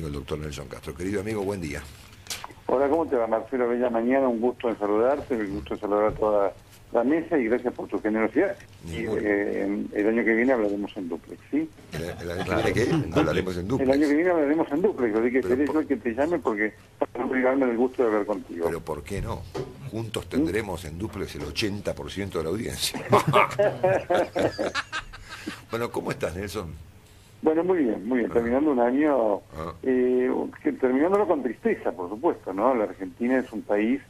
El doctor Nelson Castro. Querido amigo, buen día. Hola, ¿cómo te va, Marcelo? Bella mañana, un gusto en saludarte, un gusto en saludar a toda la mesa y gracias por tu generosidad. Y, el año que viene hablaremos en duplex, ¿sí? ¿El año que viene qué? Hablaremos en duplex. El año que viene hablaremos en duplex, lo dije que seré yo el que te llame porque para no privarme del gusto de hablar contigo. Pero ¿por qué no? Juntos tendremos en duplex el 80% de la audiencia. Bueno, ¿cómo estás, Nelson? Bueno, muy bien, terminando un año, terminándolo con tristeza, por supuesto, ¿no? La Argentina es un país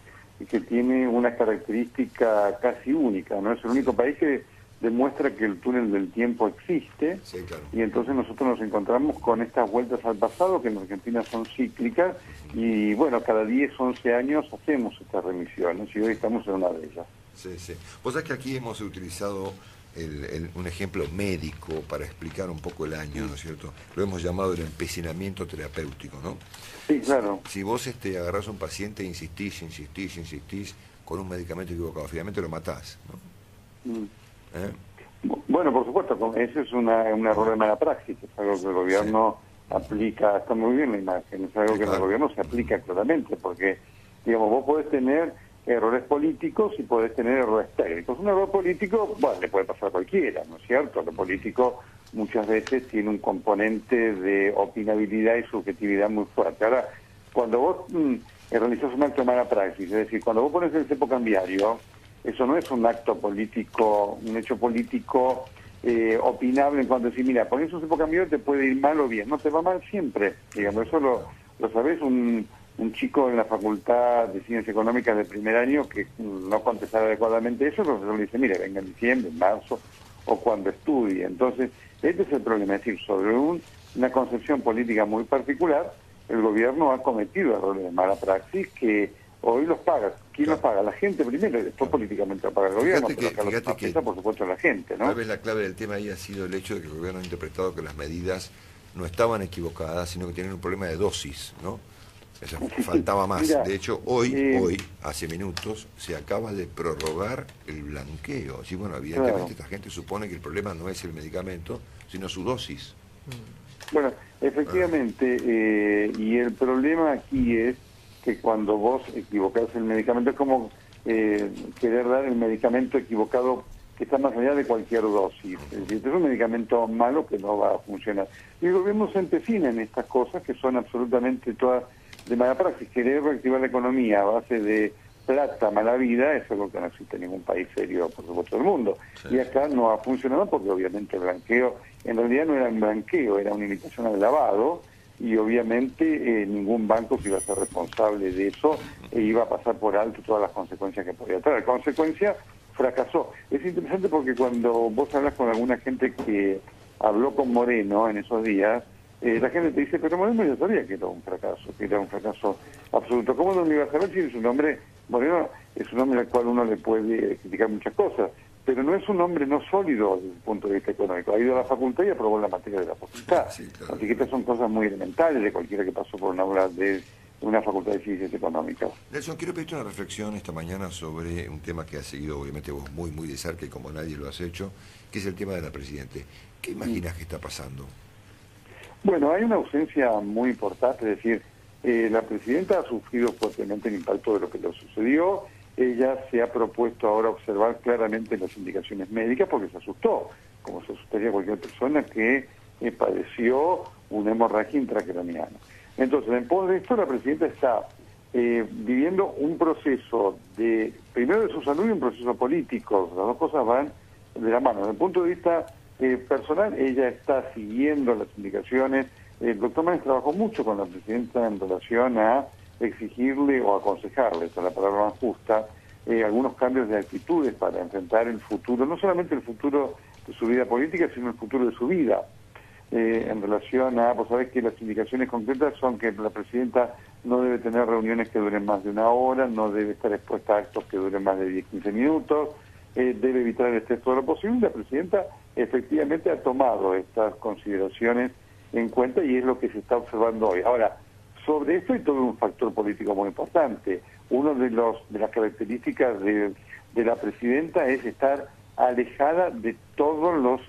que tiene una característica casi única, ¿no? Es el único país que demuestra que el túnel del tiempo existe, sí, claro. Y entonces nosotros nos encontramos con estas vueltas al pasado que en Argentina son cíclicas y bueno, cada 10, 11 años hacemos estas remisiones y hoy estamos en una de ellas. Sí, sí. Vos sabés que aquí hemos utilizado un ejemplo médico para explicar un poco el año, ¿no es cierto? Lo hemos llamado el empecinamiento terapéutico, ¿no? Sí, claro. Si vos agarrás a un paciente e insistís con un medicamento equivocado, finalmente lo matás, ¿no? Bueno, por supuesto, ese es un error de mala praxis, es algo que el gobierno aplica, está muy bien la imagen, es algo que en el gobierno se aplica claramente, porque, digamos, vos podés tener errores políticos y podés tener errores técnicos. Un error político, bueno, le puede pasar a cualquiera, ¿no es cierto? Lo político muchas veces tiene un componente de opinabilidad y subjetividad muy fuerte. Ahora, cuando vos realizás un acto de mala praxis, es decir, cuando vos pones el cepo cambiario, eso no es un acto político, un hecho político opinable en cuanto a decir, mira, pones un cepo cambiario te puede ir mal o bien. No, te va mal siempre, digamos, eso lo sabés. Un chico en la Facultad de Ciencias Económicas de primer año que no contestara adecuadamente eso, el profesor le dice, mire, venga en diciembre, en marzo, o cuando estudie. Entonces, este es el problema, es decir, sobre una concepción política muy particular, el gobierno ha cometido errores de mala praxis que hoy los paga. ¿Quién los paga? La gente primero, y después políticamente lo paga el gobierno, fíjate que por supuesto, la gente, ¿no? Tal vez la clave del tema ahí ha sido el hecho de que el gobierno ha interpretado que las medidas no estaban equivocadas, sino que tenían un problema de dosis, ¿no? Eso faltaba más. Mira, de hecho, hoy, hace minutos, se acaba de prorrogar el blanqueo. Sí, bueno, evidentemente esta gente supone que el problema no es el medicamento, sino su dosis. Bueno, efectivamente, y el problema aquí es que cuando vos equivocás el medicamento, es como querer dar el medicamento equivocado que está más allá de cualquier dosis. Es decir, es un medicamento malo que no va a funcionar. Y el gobierno se empecina en estas cosas que son absolutamente todas de mala praxis. Querer reactivar la economía a base de plata, mala vida, es algo que no existe en ningún país serio, por supuesto, del mundo. Sí. Y acá no ha funcionado porque obviamente el blanqueo, en realidad no era un blanqueo, era una imitación al lavado, y obviamente ningún banco se iba a ser responsable de eso e iba a pasar por alto todas las consecuencias que podía traer. Consecuencia, fracasó. Es interesante porque cuando vos hablas con alguna gente que habló con Moreno en esos días, la gente te dice, pero Moreno ya sabía que era un fracaso absoluto. ¿Cómo no lo iba a saber si es un hombre, Moreno es un hombre al cual uno le puede criticar muchas cosas, pero no es un hombre no sólido desde el punto de vista económico? Ha ido a la facultad y aprobó la materia de la facultad. Sí, claro. Así que estas son cosas muy elementales de cualquiera que pasó por una aula de una facultad de ciencias económicas. Nelson, quiero pedirte una reflexión esta mañana sobre un tema que has seguido obviamente vos muy de cerca y como nadie lo has hecho, que es el tema de la Presidente. ¿Qué imaginas que está pasando? Bueno, hay una ausencia muy importante, es decir, la Presidenta ha sufrido fuertemente el impacto de lo que le sucedió. Ella se ha propuesto ahora observar claramente las indicaciones médicas porque se asustó, como se asustaría cualquier persona que padeció una hemorragia intracraniana. Entonces, en pos de esto, la Presidenta está viviendo un proceso primero de su salud y un proceso político. Las dos cosas van de la mano. Desde el punto de vista personal, ella está siguiendo las indicaciones. El doctor Manes trabajó mucho con la Presidenta en relación a exigirle o aconsejarle, esa es la palabra más justa, algunos cambios de actitudes para enfrentar el futuro, no solamente el futuro de su vida política, sino el futuro de su vida. En relación a, vos sabés que las indicaciones concretas son que la Presidenta no debe tener reuniones que duren más de una hora, no debe estar expuesta a actos que duren más de 10-15 minutos, debe evitar el estrés todo lo posible. La Presidenta efectivamente ha tomado estas consideraciones en cuenta y es lo que se está observando hoy. Ahora, sobre esto hay todo un factor político muy importante. Uno de las características de la Presidenta es estar alejada de todos los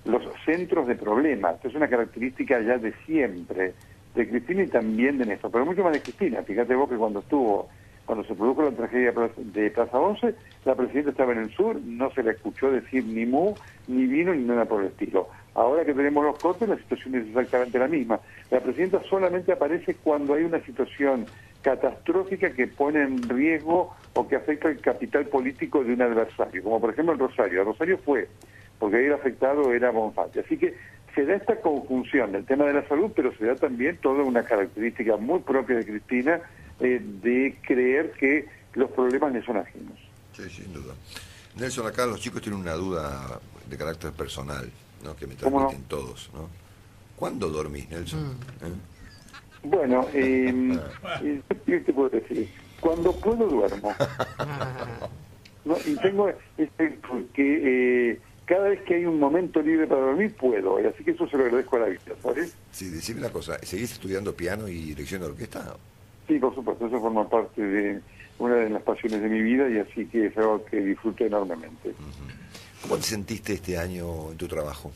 los centros de problemas. Esto es una característica ya de siempre, de Cristina y también de Néstor, pero mucho más de Cristina. Fíjate vos que cuando se produjo la tragedia de Plaza 11, la presidenta estaba en el sur, no se la escuchó decir ni mu, ni vino, ni nada por el estilo. Ahora que tenemos los cortes, la situación es exactamente la misma. La presidenta solamente aparece cuando hay una situación catastrófica que pone en riesgo o que afecta el capital político de un adversario, como por ejemplo el Rosario. El Rosario fue, porque ahí el afectado era Bonfatti. Así que se da esta conjunción del tema de la salud, pero se da también toda una característica muy propia de Cristina, de creer que los problemas le son ajenos. Sí, sin duda. Nelson, acá los chicos tienen una duda de carácter personal, ¿no? Que me transmiten todos, ¿no? ¿Cuándo dormís, Nelson? Bueno, ¿qué te puedo decir? Cuando puedo duermo. No, y tengo porque cada vez que hay un momento libre para dormir puedo, así que eso se lo agradezco a la vida, ¿sabes? Sí, decime una cosa, ¿seguís estudiando piano y dirección de orquesta? Sí, por supuesto, eso forma parte de una de las pasiones de mi vida y así que es algo que disfruto enormemente. ¿Cómo te sentiste este año en tu trabajo?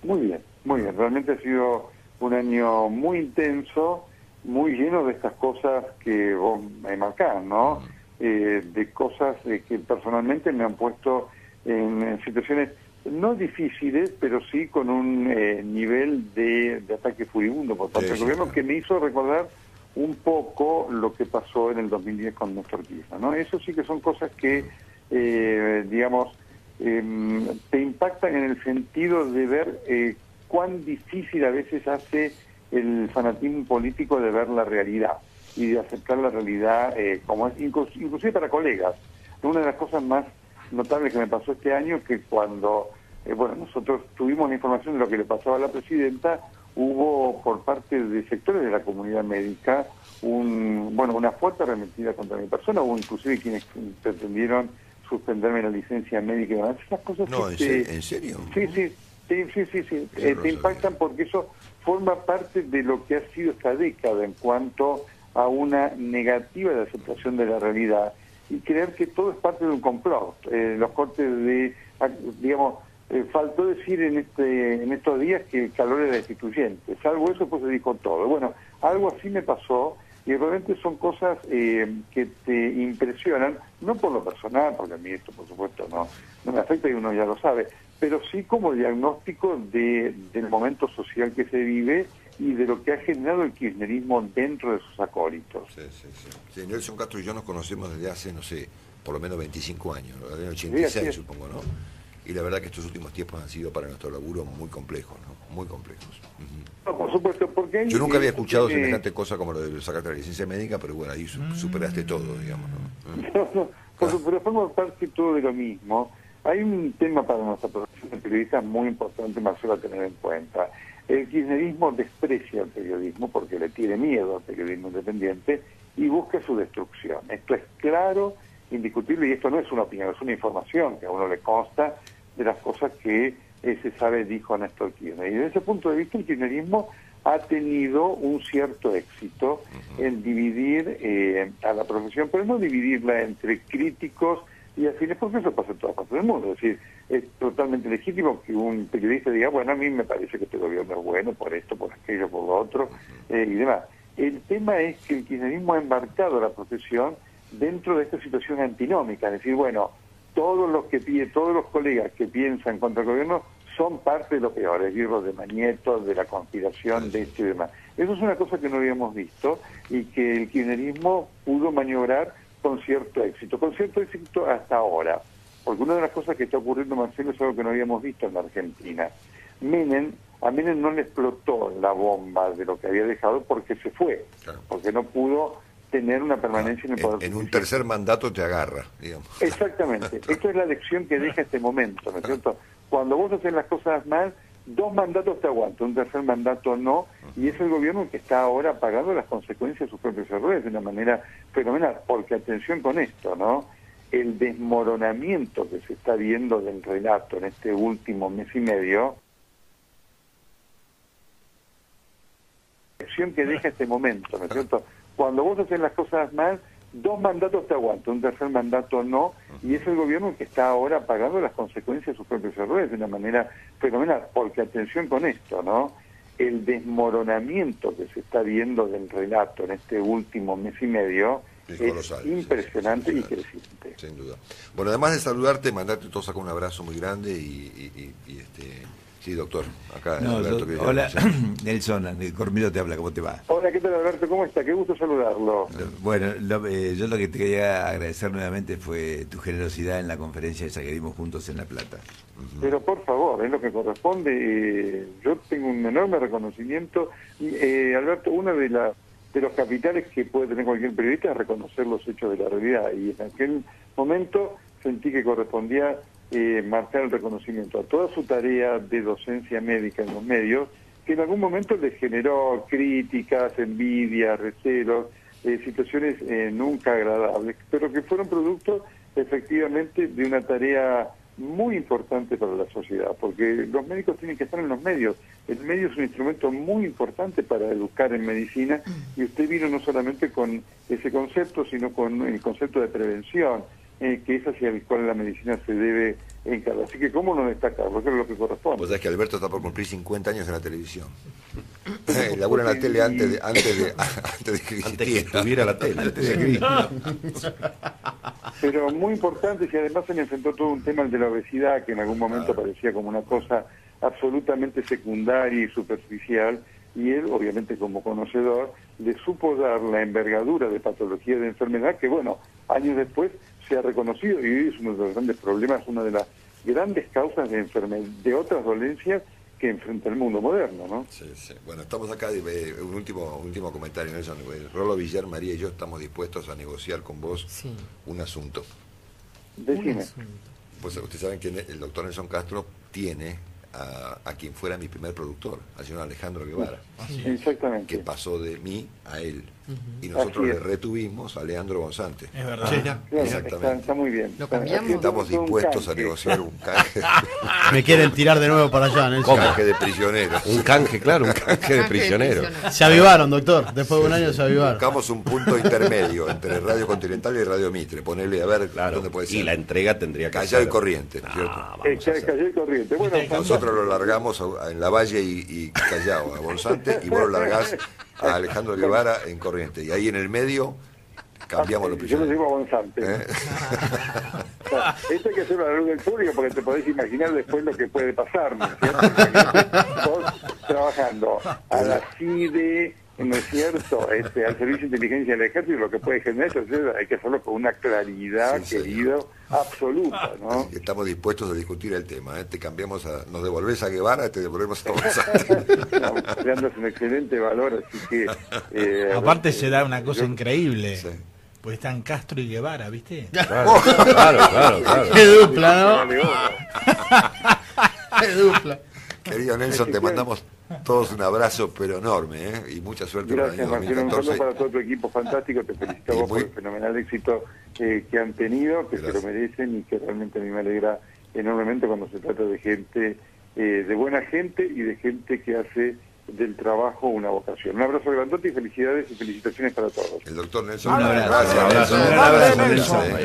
Muy bien, muy bien. Realmente ha sido un año muy intenso, muy lleno de estas cosas que vos me marcás, ¿no? De cosas que personalmente me han puesto en situaciones no difíciles, pero sí con un nivel de ataque furibundo por parte del gobierno que me hizo recordar un poco lo que pasó en el 2010 con Néstor Kirchner, ¿no? Eso sí que son cosas que, digamos, te impactan en el sentido de ver cuán difícil a veces hace el fanatismo político de ver la realidad y de aceptar la realidad como es, inclusive para colegas. Una de las cosas más notables que me pasó este año que cuando nosotros tuvimos la información de lo que le pasaba a la presidenta, hubo por parte de sectores de la comunidad médica una fuerte arremetida contra mi persona, hubo inclusive quienes pretendieron suspenderme la licencia médica y demás. Esas cosas no, ¿en serio? Sí. Te impactan porque eso forma parte de lo que ha sido esta década en cuanto a una negativa de aceptación de la realidad y creer que todo es parte de un complot. Los cortes faltó decir en estos días que el calor era destituyente. Salvo eso, pues se dijo todo. Bueno, algo así me pasó y realmente son cosas que te impresionan, no por lo personal, porque a mí esto por supuesto no me afecta y uno ya lo sabe, pero sí como diagnóstico del momento social que se vive y de lo que ha generado el kirchnerismo dentro de sus acólitos. Sí, Nelson Castro y yo nos conocemos desde hace, no sé, por lo menos 25 años, ¿no? Desde el 86 supongo, ¿no? Y la verdad que estos últimos tiempos han sido para nuestro laburo muy complejos, ¿no? Muy complejos. No, por supuesto, porque yo nunca había escuchado semejante cosa como lo de sacarte la licencia médica, pero bueno, ahí superaste todo, digamos, ¿no? Pero forma parte todo de lo mismo. Hay un tema para nuestra profesión de periodistas muy importante, Marcelo, a tener en cuenta. El kirchnerismo desprecia el periodismo porque le tiene miedo al periodismo independiente y busca su destrucción. Esto es claro, indiscutible, y esto no es una opinión, es una información que a uno le consta de las cosas que se sabe dijo Néstor Kirchner. Y desde ese punto de vista el kirchnerismo ha tenido un cierto éxito en dividir a la profesión, pero no dividirla entre críticos y afines, porque eso pasa en todas partes del mundo. Es decir, es totalmente legítimo que un periodista diga, bueno, a mí me parece que este gobierno es bueno por esto, por aquello, por lo otro, y demás. El tema es que el kirchnerismo ha embarcado la profesión dentro de esta situación antinómica, es decir, bueno, todos los colegas que piensan contra el gobierno son parte de lo peor, es decir, los de Mañeto, de la conspiración, de esto y demás. Eso es una cosa que no habíamos visto y que el kirchnerismo pudo maniobrar con cierto éxito hasta ahora, porque una de las cosas que está ocurriendo, Marcelo, es algo que no habíamos visto en la Argentina. A Menem no le explotó la bomba de lo que había dejado porque se fue, porque no pudo tener una permanencia en el poder. En un tercer mandato te agarra, digamos. Exactamente. Esta es la lección que deja este momento, ¿no es cierto? Cuando vos haces las cosas mal, 2 mandatos te aguantan, un tercer mandato no, y es el gobierno que está ahora pagando las consecuencias de sus propios errores de una manera fenomenal, porque atención con esto, ¿no? El desmoronamiento que se está viendo del relato en este último mes y medio, la lección que deja este momento, ¿no es cierto? Cuando vos haces las cosas mal, 2 mandatos te aguanto, un tercer mandato no, y es el gobierno que está ahora pagando las consecuencias de sus propios errores de una manera fenomenal, porque atención con esto, ¿no? El desmoronamiento que se está viendo del relato en este último mes y medio es colosal, impresionante y creciente. Sin duda. Bueno, además de saludarte, mandarte todos acá un abrazo muy grande sí, doctor, acá no, Alberto. Hola, Nelson, Cormilo te habla, ¿cómo te va? Hola, ¿qué tal, Alberto? ¿Cómo está? Qué gusto saludarlo. Bueno, yo lo que te quería agradecer nuevamente fue tu generosidad en la conferencia esa que dimos juntos en La Plata. Pero por favor, es lo que corresponde. Yo tengo un enorme reconocimiento. Alberto, uno de los capitales que puede tener cualquier periodista es reconocer los hechos de la realidad. Y en aquel momento sentí que correspondía marcar el reconocimiento a toda su tarea de docencia médica en los medios, que en algún momento les generó críticas, envidia, recelos, situaciones nunca agradables, pero que fueron producto efectivamente de una tarea muy importante para la sociedad, porque los médicos tienen que estar en los medios. El medio es un instrumento muy importante para educar en medicina, y usted vino no solamente con ese concepto, sino con el concepto de prevención, que es hacia el cual la medicina se debe encargar. Así que, ¿cómo no destacarlo? Eso es lo que corresponde. Pues es que Alberto está por cumplir 50 años en la televisión. Labura en la tele antes de que estuviera la tele. Antes de Cristo. Pero muy importante, y además se le enfrentó todo un tema, el de la obesidad, que en algún momento parecía como una cosa absolutamente secundaria y superficial, y él, obviamente como conocedor, le supo dar la envergadura de patología de enfermedad que, bueno, años después se ha reconocido, y hoy es uno de los grandes problemas, una de las grandes causas de otras dolencias que enfrenta el mundo moderno, ¿no? Sí, sí. Bueno, estamos acá, un último comentario, Nelson. Rolo Villar, María y yo estamos dispuestos a negociar con vos un asunto. Decime. Pues ustedes saben que el doctor Nelson Castro tiene a quien fuera mi primer productor, al señor Alejandro Guevara. Exactamente. Que pasó de mí a él. Y nosotros le retuvimos a Leandro Gonzante. Es verdad. Sí, claro, exactamente. Está muy bien. ¿Lo cambiamos? Estamos dispuestos a negociar un canje. Me quieren tirar de nuevo para allá, Nelson. Un canje de prisioneros. Un canje, claro, un canje de prisionero. Se avivaron, doctor. Después de un año se avivaron. Buscamos un punto intermedio entre Radio Continental y Radio Mitre. Ponerle a ver dónde puede ser. Y la entrega tendría que Callao ser y Corriente, ¿no es cierto? Callao y Corriente. Bueno, nosotros lo largamos en La Valle y Callao, a Bolsante, y vos lo largás a Alejandro Guevara en Corriente. Y ahí en el medio cambiamos los prisioneros. Yo lo llevo a Bolsante. Esto hay que hacerlo a la luz del público, porque te podés imaginar después lo que puede pasar, ¿no es cierto? Vos trabajando a la CIDE, ¿no es cierto? Al Servicio de Inteligencia del Ejército, lo que puede generar eso, hay que hacerlo con una claridad, querido, absoluta, ¿no? Estamos dispuestos a discutir el tema, te cambiamos nos devolvés a Guevara, te devolvemos a Bolsante. Leandro es un excelente valor, así que... Aparte se da una cosa increíble. Sí. Pues están Castro y Guevara, ¿viste? Claro. Qué dupla, ¿no? Qué dupla. Querido Nelson, te mandamos todos un abrazo, pero enorme, y mucha suerte. Gracias, Marcelo. Un saludo para todo tu equipo fantástico. Te felicito a vos por el fenomenal éxito que han tenido, que se lo merecen, y que realmente a mí me alegra enormemente cuando se trata de gente, de buena gente, y de gente que hace del trabajo una vocación. Un abrazo grandote y felicidades y felicitaciones para todos. El doctor Nelson. Un abrazo. Gracias, Nelson. Un abrazo, Nelson.